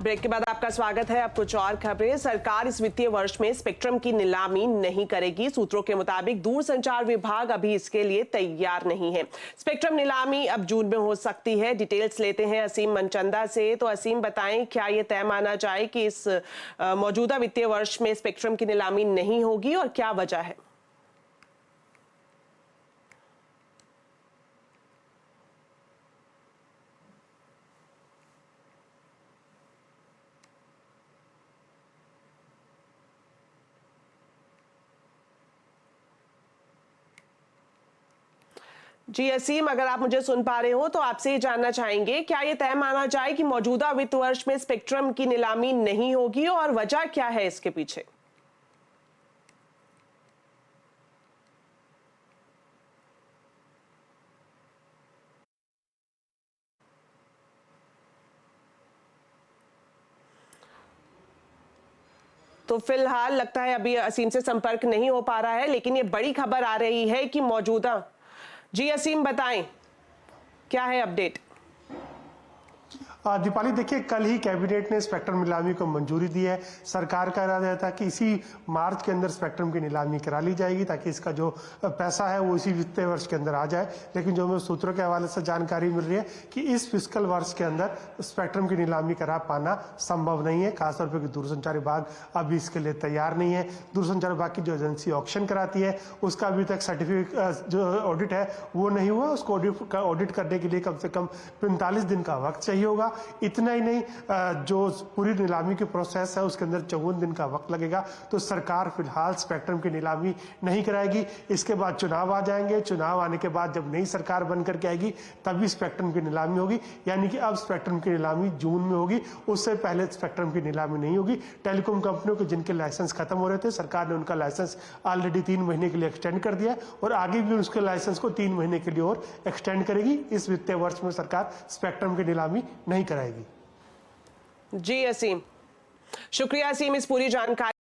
Break के बाद आपका स्वागत है। अब कुछ और खबरें। सरकार इस वित्तीय वर्ष में स्पेक्ट्रम की नीलामी नहीं करेगी। सूत्रों के मुताबिक दूरसंचार विभाग अभी इसके लिए तैयार नहीं है। स्पेक्ट्रम नीलामी अब जून में हो सकती है। डिटेल्स लेते हैं असीम मनचंदा से। तो असीम, बताएं, क्या ये तय माना जाए कि इस मौजूदा वित्तीय वर्ष में स्पेक्ट्रम की नीलामी नहीं होगी और क्या वजह है? जी असीम, अगर आप मुझे सुन पा रहे हो तो आपसे ये जानना चाहेंगे, क्या ये तय माना जाए कि मौजूदा वित्त वर्ष में स्पेक्ट्रम की नीलामी नहीं होगी और वजह क्या है इसके पीछे? तो फिलहाल लगता है अभी असीम से संपर्क नहीं हो पा रहा है, लेकिन ये बड़ी खबर आ रही है कि मौजूदा। जी असीम, बताएं, क्या है अपडेट? दीपाली, देखिए, कल ही कैबिनेट ने स्पेक्ट्रम नीलामी को मंजूरी दी है। सरकार का इरादा था कि इसी मार्च के अंदर स्पेक्ट्रम की नीलामी करा ली जाएगी ताकि इसका जो पैसा है वो इसी वित्तीय वर्ष के अंदर आ जाए। लेकिन जो हमें सूत्रों के हवाले से जानकारी मिल रही है कि इस फिस्कल वर्ष के अंदर स्पेक्ट्रम की नीलामी करा पाना संभव नहीं है। खासतौर पर दूरसंचार विभाग अभी इसके लिए तैयार नहीं है। दूरसंचार विभाग की जो एजेंसी ऑक्शन कराती है उसका अभी तक सर्टिफिकेट जो ऑडिट है वो नहीं हुआ। उसको ऑडिट करने के लिए कम से कम 45 दिन का वक्त चाहिए होगा। इतना ही नहीं, जो पूरी नीलामी की प्रोसेस है उसके अंदर 54 दिन का वक्त लगेगा। तो सरकार फिलहाल स्पेक्ट्रम की नीलामी नहीं कराएगी। इसके बाद चुनाव आ जाएंगे। चुनाव आने के बाद जब नई सरकार बन करके आएगी तभी स्पेक्ट्रम की नीलामी होगी। यानी कि अब स्पेक्ट्रम की नीलामी जून में होगी, उससे पहले स्पेक्ट्रम की नीलामी नहीं होगी। टेलीकॉम कंपनियों के जिनके लाइसेंस खत्म हो रहे थे, सरकार ने उनका लाइसेंस ऑलरेडी 3 महीने के लिए एक्सटेंड कर दिया है और आगे भी उसके लाइसेंस को 3 महीने के लिए और एक्सटेंड करेगी। इस वित्तीय वर्ष में सरकार स्पेक्ट्रम की नीलामी नहीं कराएगी। जी असीम, शुक्रिया असीम इस पूरी जानकारी।